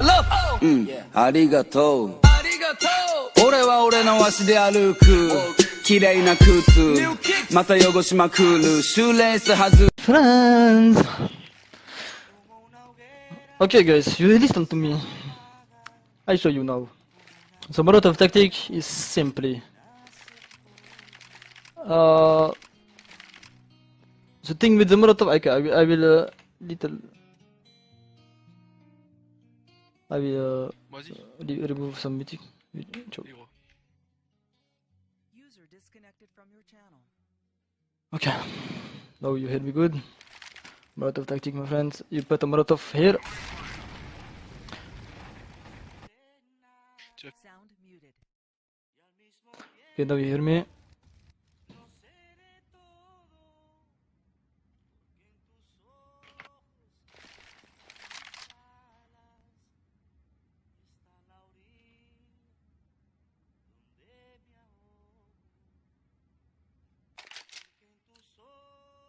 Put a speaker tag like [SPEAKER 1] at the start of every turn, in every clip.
[SPEAKER 1] love ありがとう俺は俺の足で歩く綺麗な靴また汚しまくるシューレースはず
[SPEAKER 2] Friends. Okay guys, you listen to me. I show you now. The Molotov tactic is simply the thing with the Molotov, I will remove some music. Okay, now you hear me good. Molotov tactic, my friends. You put a Molotov here. Okay, now you hear me.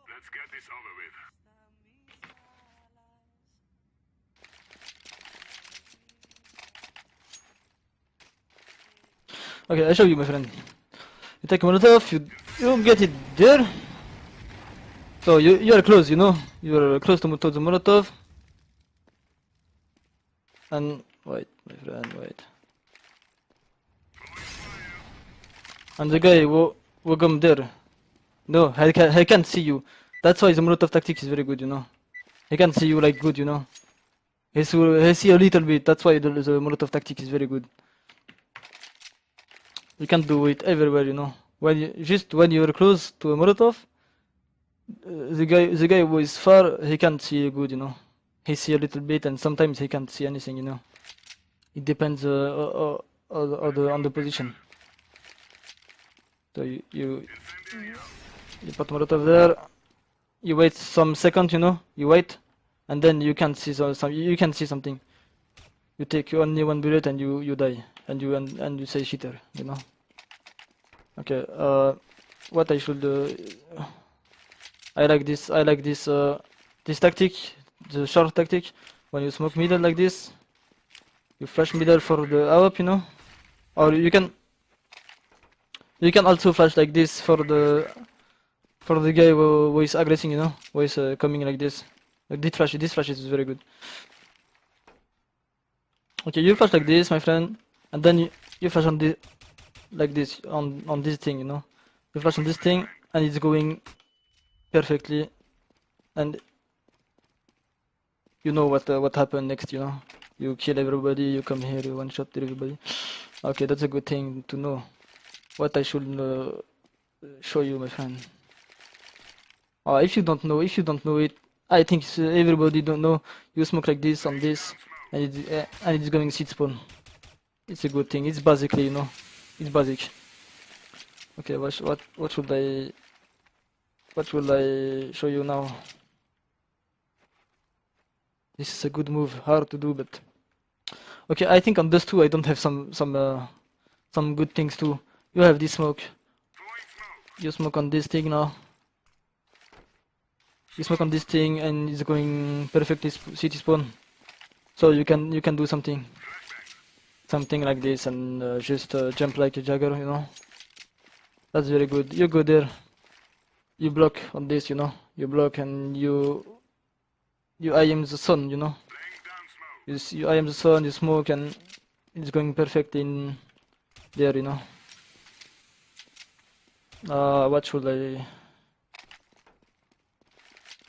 [SPEAKER 3] Let's get this over with.
[SPEAKER 2] Okay, I show you, my friend. You take Molotov, you get it there. So you are close, you know. You are close to the Molotov. And wait, my friend, wait. And the guy will come there. No, I can't see you. That's why the Molotov tactic is very good, you know. He can't see you like good, you know. He see a little bit. That's why the Molotov tactic is very good. You can't do it everywhere, you know. When you're close to a Molotov, the guy who is far, he can't see you good, you know. He see a little bit, and sometimes he can't see anything, you know. It depends on the position. So you put Molotov there. You wait some seconds, you know. You wait, and then you can see you can see something. You take only one bullet and you die, and you say cheater, you know. Okay. What I should I like this tactic, the short tactic. When you smoke middle like this, you flash middle for the AWP, you know, or you can also flash like this for the guy who is aggressing, you know, who is coming like this. Like this flash is very good. Okay, you flash like this, my friend, and then you flash on this, like this, on this thing, you know. You flash on this thing, and it's going perfectly, and you know what happened next, you know. You kill everybody, you come here, you one shot everybody. Okay, that's a good thing to know. What I should show you, my friend. If you don't know it, I think everybody don't know. You smoke like this on this, and it's going seed spawn. It's a good thing. It's basically, you know, it's basic. Okay, what should I show you now? This is a good move, hard to do, but okay. I think on Dust2 I don't have some good things too. You have this smoke. You smoke on this thing now. You smoke on this thing, and it's going perfectly city spawn. So you can do something like this, and just jump like a jagger, you know. That's very good. You go there. You block on this, you know. You block and you I am the sun, you know. I am the sun. You smoke and it's going perfect in there, you know. What should I?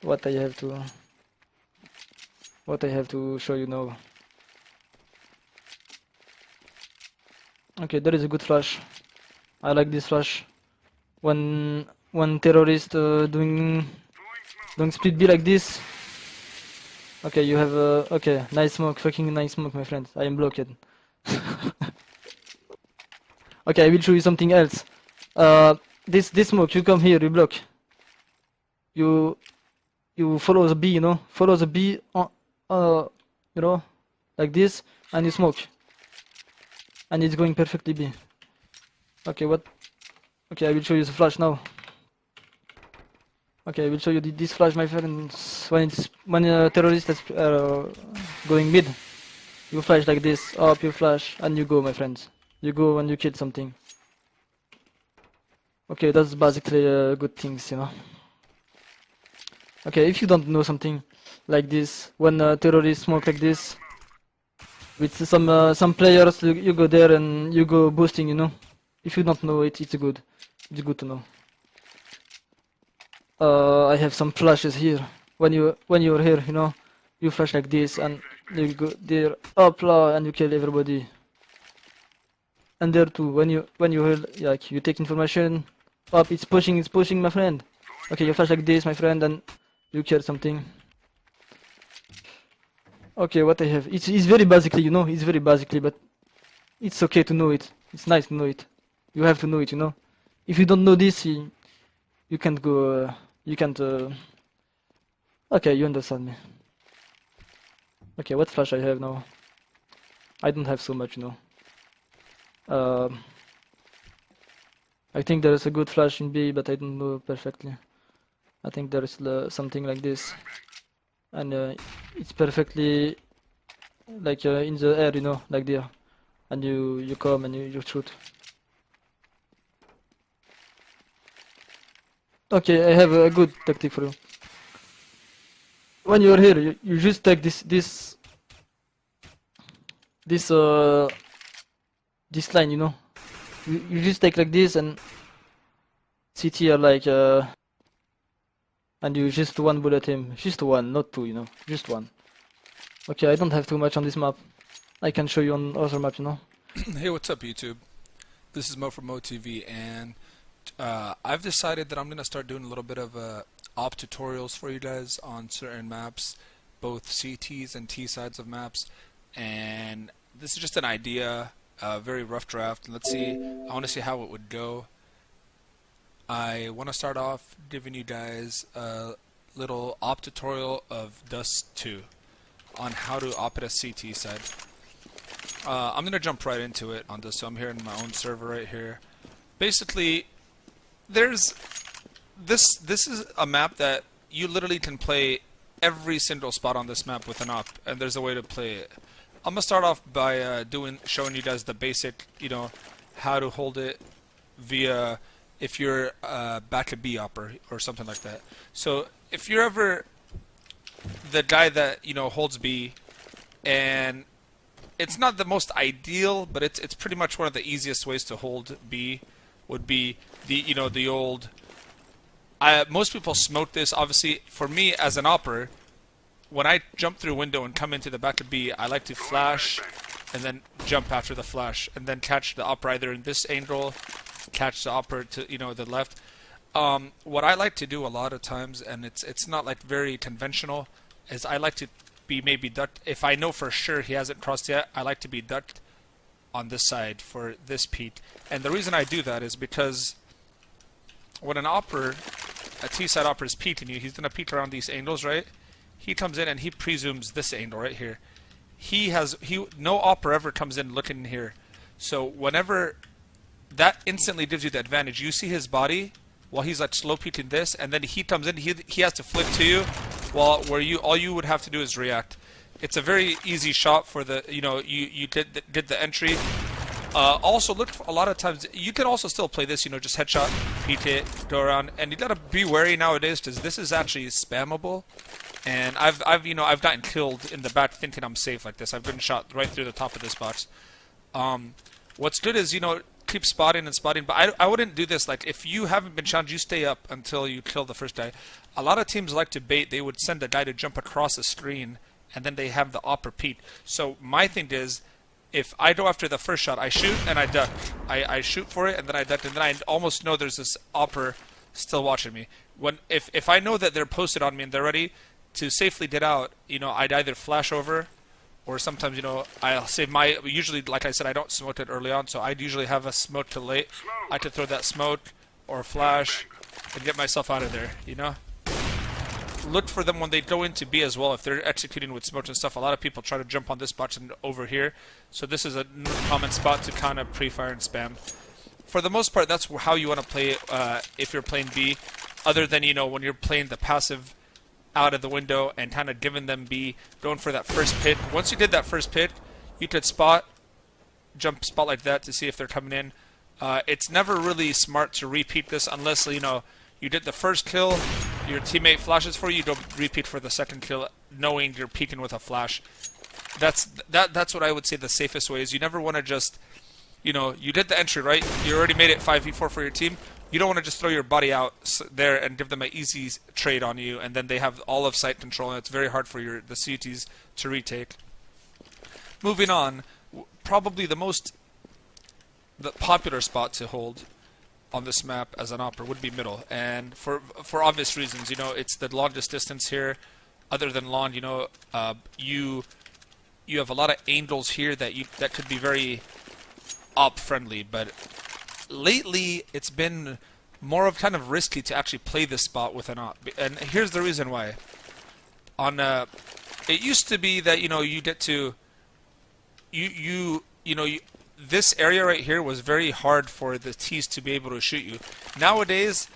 [SPEAKER 2] What I have to show you now? Okay, there is a good flash. I like this flash. When terrorist doing split B like this. Okay, you have okay, nice smoke, fucking nice smoke, my friend. I am blocked. Okay, I will show you something else. This smoke, you come here, you block. You follow the B, you know. Follow the B, you know, like this, and you smoke. And it's going perfectly B. Okay, what? Okay, I will show you the flash now. Okay, I will show you this flash, my friends. When a terrorist is going mid, You flash like this, up, you flash, and you go, my friends. You go when you kill something. Okay, that's basically good things, you know. Okay, if you don't know something like this, when terrorists smoke like this, with some players, you go there and you go boosting, you know. If you don't know it, it's good to know. I have some flashes here. When you're here, you know, you flash like this and you go there, up, and you kill everybody. And there too, when you hear, like, you take information, up, it's pushing, my friend. Okay, you flash like this, my friend, and you kill something. Okay, what I have, it's very basically, you know, it's very basically, but it's okay to know it. It's nice to know it. You have to know it, you know. If you don't know this, you can't go, you can't, okay, you understand me. Okay, what flash I have now? I don't have so much, you know. I think there is a good flash in B, but I don't know perfectly. I think there is something like this, and it's perfectly like in the air, you know, like there, and you come and you shoot. Okay, I have a good tactic for you. When you're here, you just take this line, you know. You just take like this and CT are like and you just one bullet him. Just one, not two, you know. Just one. Okay, I don't have too much on this map. I can show you on other map, you know.
[SPEAKER 4] Hey, what's up, YouTube? This is Mo from MoTV, and I've decided that I'm gonna start doing a little bit of op tutorials for you guys on certain maps, both CTs and T sides of maps, and this is just an idea, a very rough draft. Let's see, I want to see how it would go. I want to start off giving you guys a little op tutorial of Dust2 on how to op at a CT side. I'm going to jump right into it on this, so I'm here in my own server right here. Basically, this is a map that you literally can play every single spot on this map with an op, and there's a way to play it. I'm gonna start off by showing you guys the basic, you know, how to hold it via if you're back at B opper or something like that. So if you're ever the guy that, you know, holds B, and it's not the most ideal, but it's pretty much one of the easiest ways to hold B would be the old. Most people smoke this. Obviously, for me as an opper, when I jump through a window and come into the back of B, I like to flash and then jump after the flash and then catch the opper either in this angle, catch the opper to the left. What I like to do a lot of times, and it's not like very conventional, is I like to be maybe ducked. If I know for sure he hasn't crossed yet, I like to be ducked on this side for this peek. And the reason I do that is because when an opper, a T-side opper is peeking you, he's going to peek around these angles, right? He comes in and he presumes this angle right here. No opper ever comes in looking here. So whenever that instantly gives you the advantage, you see his body while he's like slow peeking this, and then he comes in, he has to flip to you, while all you would have to do is react. It's a very easy shot for the, you did the entry. Also, look, a lot of times you can also still play this, just headshot, peek it, go around, and you gotta be wary nowadays because this is actually spammable. And I've gotten killed in the back thinking I'm safe like this. I've been shot right through the top of this box. What's good is keep spotting and spotting, but I wouldn't do this. Like, if you haven't been shot, you stay up until you kill the first guy. A lot of teams like to bait. They would send a guy to jump across the screen, and then they have the opper peek. So my thing is, if I go after the first shot, I shoot and I duck. I shoot for it and then I duck, and then I almost know there's this opper still watching me. If I know that they're posted on me and they're ready to safely get out, I'd either flash over, or sometimes, I'll save usually, like I said, I don't smoke it early on, so I'd usually have a smoke till late. I could throw that smoke or flash and get myself out of there, Look for them when they go into B as well. If they're executing with smoke and stuff, a lot of people try to jump on this box and over here. So this is a common spot to kind of pre-fire and spam. For the most part, that's how you want to play it if you're playing B, other than, when you're playing the passive out of the window and kind of giving them B, going for that first pick. Once you did that first pick, you could jump spot like that to see if they're coming in. It's never really smart to repeat this unless, you know, you did the first kill, your teammate flashes for you, you don't repeat for the second kill knowing you're peeking with a flash. That's what I would say the safest way is. You never want to just, you know, you did the entry, right? You already made it 5v4 for your team. You don't want to just throw your body out there and give them an easy trade on you, and then they have all of site control, and it's very hard for the CTs to retake. Moving on, probably the popular spot to hold on this map as an opera would be middle, and for obvious reasons. You know, it's the longest distance here. Other than lawn, you know, you have a lot of angles here that could be very op friendly, but lately it's been more of kind of risky to actually play this spot with an op, and here's the reason why. It used to be that, you know, you get to this area right here was very hard for the T's to be able to shoot you. Nowadays,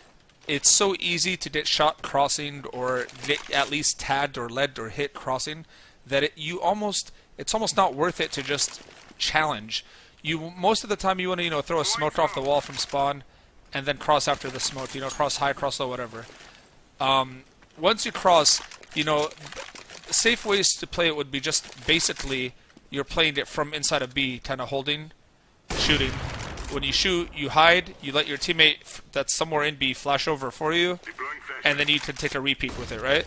[SPEAKER 4] it's so easy to get shot crossing or get at least tagged or led or hit crossing that it's almost not worth it to just challenge. Most of the time you want to, you know, throw a smoke off the wall from spawn and then cross after the smoke, you know, cross high, cross low, whatever. Once you cross, you know, safe ways to play it would be just basically you're playing it from inside of B, kind of holding, shooting. When you shoot, you hide, you let your teammate that's somewhere in B flash over for you, and then you can take a repeat with it, right?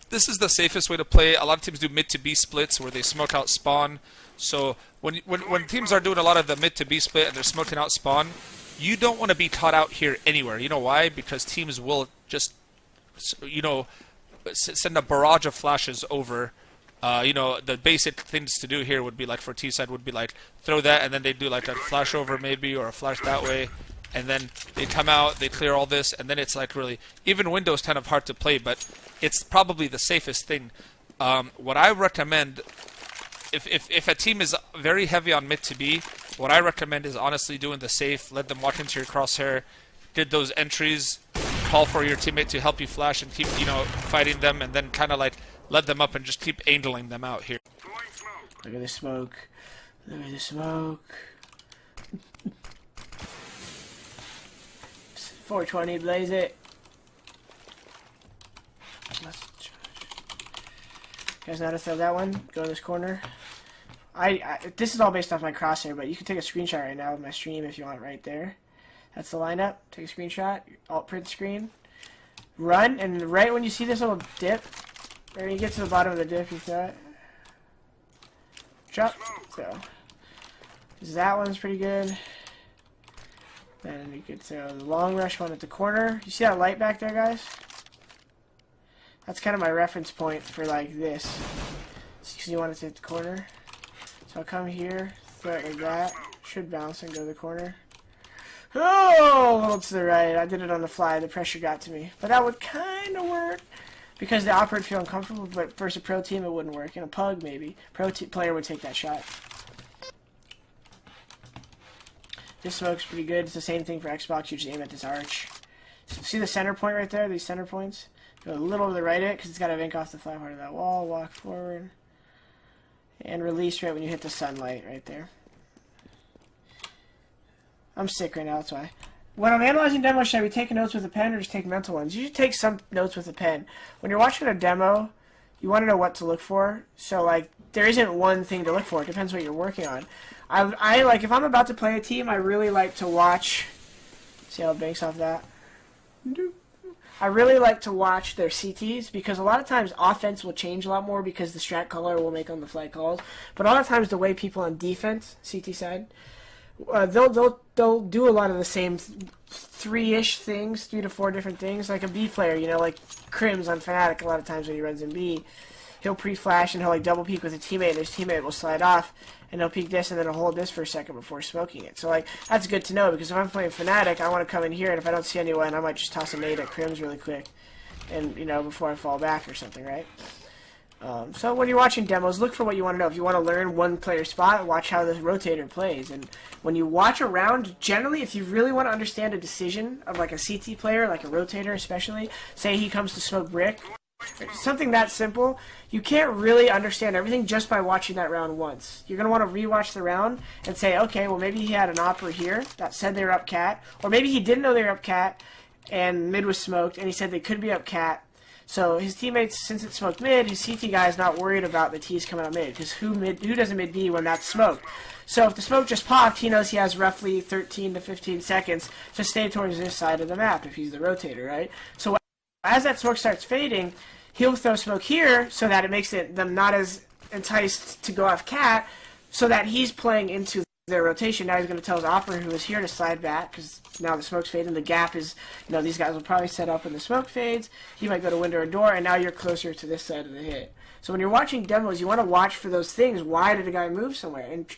[SPEAKER 4] This is the safest way to play. A lot of teams do mid to B splits where they smoke out spawn. So when teams are doing a lot of the mid to B split and they're smoking out spawn, you don't want to be caught out here anywhere. You know why? Because teams will just, you know, send a barrage of flashes over. You know, the basic things to do here would be like for T side would be like throw that and then they do like a flash over maybe or a flash that way, and then they come out, they clear all this, and then it's like really, even Window's kind of hard to play, but it's probably the safest thing. What I recommend, if a team is very heavy on mid to B, what I recommend is honestly doing the safe, let them walk into your crosshair, did those entries, call for your teammate to help you flash and keep, you know, fighting them, and then kind of like let them up and just keep angling them out here.
[SPEAKER 5] Look at the smoke. Look at the smoke. 420, blaze it. You guys know how to throw that one? Go in this corner. This is all based off my crosshair, but you can take a screenshot right now of my stream if you want right there. That's the lineup. Take a screenshot. Alt print screen. Run, and right when you see this little dip, or when you get to the bottom of the dip, you throw it. Drop. So that one's pretty good. Then you could throw the long rush one at the corner. You see that light back there, guys? That's kind of my reference point for like this. Because you want it to hit the corner. So I'll come here, throw it like that. Should bounce and go to the corner. Oh, a little to the right. I did it on the fly. The pressure got to me. But that would kind of work. Because the op would feel uncomfortable, but versus a pro team it wouldn't work. In a pug, maybe. Player would take that shot. This smoke's pretty good. It's the same thing for Xbox. You just aim at this arch. So see the center point right there? These center points? Go a little to the right of it, because it's got to ink off the flat part of that wall. Walk forward. And release right when you hit the sunlight right there. I'm sick right now, that's why. When I'm analyzing demos, should I be taking notes with a pen or just take mental ones? You should take some notes with a pen. When you're watching a demo, you want to know what to look for. So, like, there isn't one thing to look for. It depends what you're working on. I like, if I'm about to play a team, I really like to watch... See how it banks off that? I really like to watch their CTs, because a lot of times offense will change a lot more because the strat caller will make on the fly calls. But a lot of times the way people on defense, CT side... they'll do a lot of the same three-ish things, 3 to 4 different things. Like a B player, you know, like Crim's on Fnatic a lot of times when he runs in B. He'll pre-flash and he'll like double peek with a teammate, and his teammate will slide off, and he'll peek this and then he'll hold this for a second before smoking it. So like, that's good to know, because if I'm playing Fnatic, I want to come in here, and if I don't see anyone, I might just toss a nade at Crim's really quick, and, you know, before I fall back or something, right? So when you're watching demos, look for what you want to know. If you want to learn one player spot, watch how the rotator plays. And when you watch a round, generally, if you really want to understand a decision of like a CT player, like a rotator especially, say he comes to smoke brick, Something that simple, you can't really understand everything just by watching that round once. You're going to want to rewatch the round and say, okay, well maybe he had an opera here that said they were up cat, or maybe he didn't know they were up cat and mid was smoked and he said they could be up cat. So his teammates, since it smoked mid, his CT guy is not worried about the T's coming out mid, because who doesn't mid B when that's smoked? So if the smoke just popped, he knows he has roughly 13 to 15 seconds to stay towards this side of the map if he's the rotator, right? So as that smoke starts fading, he'll throw smoke here so that it makes them not as enticed to go off cat, so that he's playing into their rotation. Now he's going to tell his operator who is here to slide back, because now the smoke's fading. The gap is, these guys will probably set up when the smoke fades. He might go to window or door, and now you're closer to this side of the hit. So when you're watching demos, you want to watch for those things. Why did a guy move somewhere? And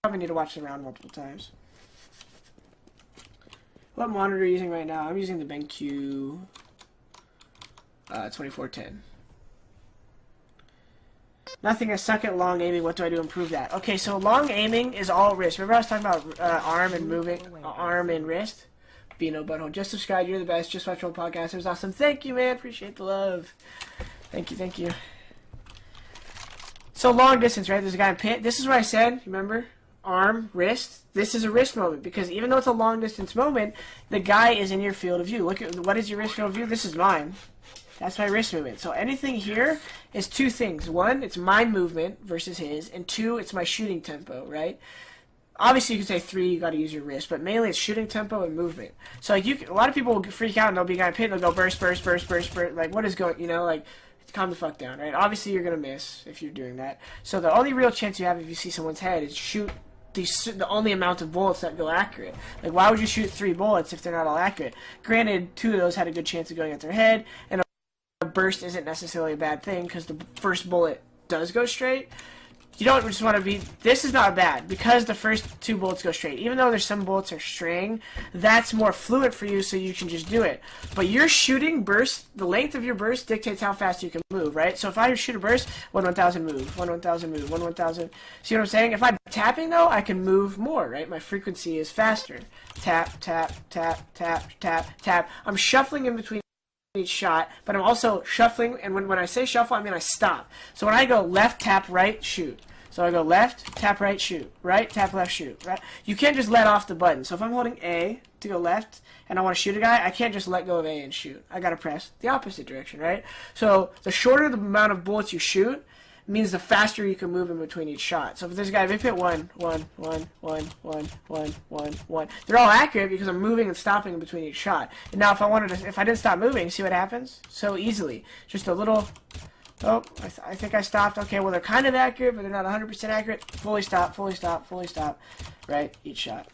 [SPEAKER 5] probably need to watch the round multiple times. What monitor are you using right now? I'm using the BenQ 2410. Nothing, I suck at long aiming. What do I do to improve that? Okay, so long aiming is all wrist. Remember I was talking about arm and moving, arm and wrist? Bino Butthole. Just subscribe. You're the best. Just watch your podcast. It was awesome. Thank you, man. Appreciate the love. Thank you, thank you. So long distance, right? There's a guy in pit. This is what I said. Remember? Arm, wrist. This is a wrist moment, because even though it's a long distance moment, the guy is in your field of view. Look at what is your wrist field of view? This is mine. That's my wrist movement. So anything here is two things. One, it's my movement versus his, and two, it's my shooting tempo, right? Obviously, you can say three, you got to use your wrist, but mainly it's shooting tempo and movement. So like a lot of people will freak out and they'll be a guy in pit and they'll go burst, burst, burst, burst, burst. Like what is going? Like calm the fuck down, right? Obviously, you're gonna miss if you're doing that. So the only real chance you have if you see someone's head is shoot the only amount of bullets that go accurate. Like, why would you shoot 3 bullets if they're not all accurate? Granted, 2 of those had a good chance of going at their head, and a burst isn't necessarily a bad thing because the first bullet does go straight. You don't just want to be... This is not bad because the first 2 bullets go straight. Even though there's some bullets are straying, that's more fluid for you, so you can just do it. But your shooting burst, the length of your burst dictates how fast you can move, right? So if I shoot a burst, 1/1000 move, 1/1000 move, 1/1000. See what I'm saying? If I'm tapping, though, I can move more, right? My frequency is faster. Tap, tap, tap, tap, tap, tap. I'm shuffling in between each shot, but I'm also shuffling, and when I say shuffle, I mean I stop. So when I go left, tap, right, shoot. So I go left, tap, right, shoot. Right, tap, left, shoot. Right? You can't just let off the button. So if I'm holding A to go left and I want to shoot a guy, I can't just let go of A and shoot. I got to press the opposite direction, right? So the shorter the amount of bullets you shoot means the faster you can move in between each shot. So if there's a guy, if hit 1, 1, 1, 1, 1, 1, 1, 1, they're all accurate because I'm moving and stopping in between each shot. And now if I didn't stop moving, see what happens? So easily. Just a little... Oh, I think I stopped. Okay, well, they're kind of accurate, but they're not 100% accurate. Fully stop, fully stop, fully stop. Right, each shot.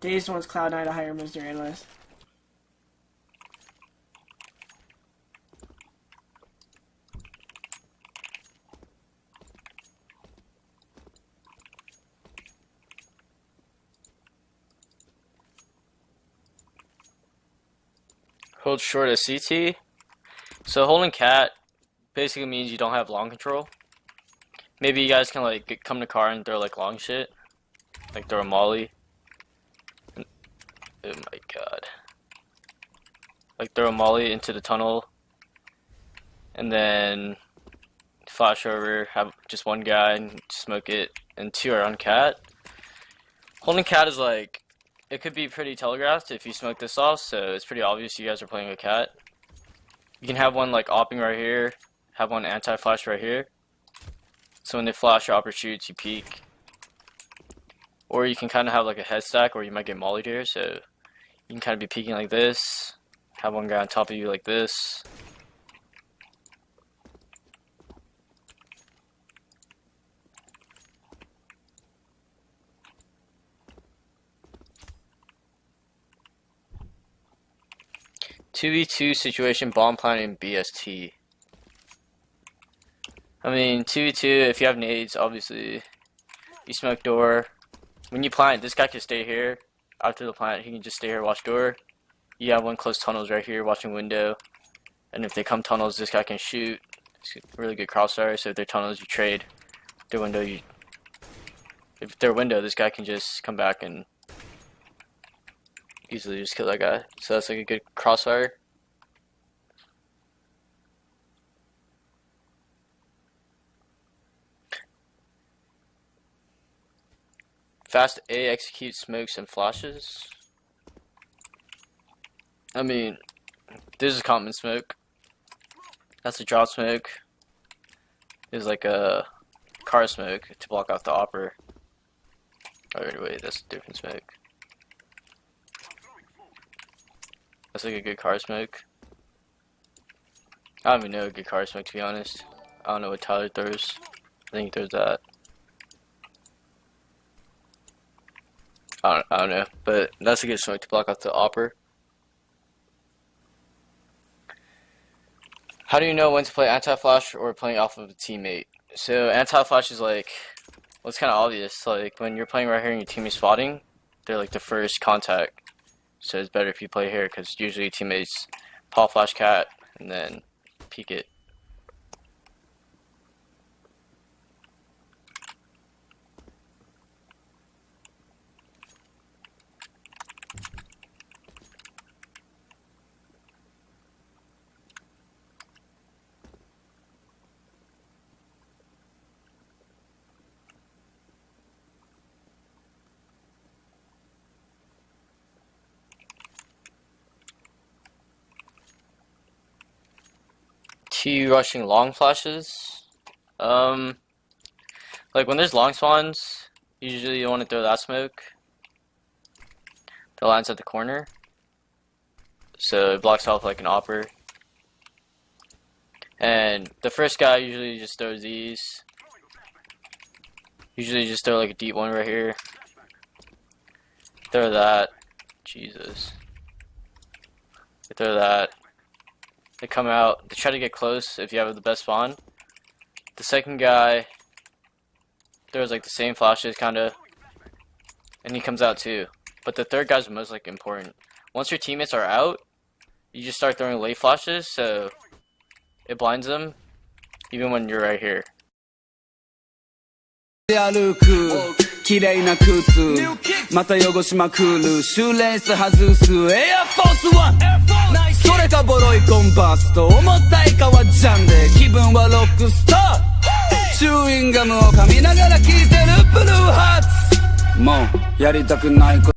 [SPEAKER 5] Dazed one's Cloud9 to hire Mr. Analyst.
[SPEAKER 6] Hold short of CT. So holding cat basically means you don't have long control. Maybe you guys can like come to car and throw like long shit, like throw a molly. Oh my god! Like throw a molly into the tunnel, and then flash over, have just one guy and smoke it, and 2 are on cat. Holding cat is like, it could be pretty telegraphed if you smoke this off, so it's pretty obvious you guys are playing a cat. You can have one like opping right here, have one anti-flash right here. So when they flash, your opper shoots, you peek. Or you can kind of have like a head stack, or you might get mollied here, so you can kind of be peeking like this, have one guy on top of you like this. (2v2) situation, bomb planting, BST. I mean, 2v2, if you have nades, obviously, you smoke door. When you plant, this guy can stay here. After the plant, he can just stay here, watch door. You have one close tunnels right here, watching window. And if they come tunnels, this guy can shoot. It's a really good crossfire, so if they're tunnels, you trade. Their window, if they're window, this guy can just come back and easily just kill that guy. So that's like a good crossfire. Fast A execute smokes and flashes. I mean, this is a common smoke. That's a drop smoke. This is like a car smoke to block off the opper. Oh, anyway, that's a different smoke. That's like a good car smoke. I don't even know a good car smoke, to be honest. I don't know what Tyler throws. I think he throws that. I don't know, but that's a good smoke to block off the opper. How do you know when to play anti-flash or playing off of a teammate? So anti-flash is like, well, it's kind of obvious. Like when you're playing right here and your teammate's spotting, they're like the first contact. So it's better if you play here because usually teammates pop flash cat and then peek it. T rushing long flashes. Like when there's long spawns, usually you want to throw that smoke. The line's at the corner, so it blocks off like an opper. And the first guy usually just throws these. Usually just throw like a deep one right here. Throw that. Jesus. They throw that. They come out, they try to get close if you have the best spawn. The second guy throws like the same flashes kinda, and he comes out too. But the third guy's most like important. Once your teammates are out, you just start throwing late flashes, so it blinds them even when you're right here.
[SPEAKER 1] 歩く綺麗な靴また汚しまくるシューレース外すエアフォースワンそれかボロいコンバースと重たい革ジャンで気分はロックスターチューインガムを噛みながら聴いてるブルーハーツもうやりたくないこと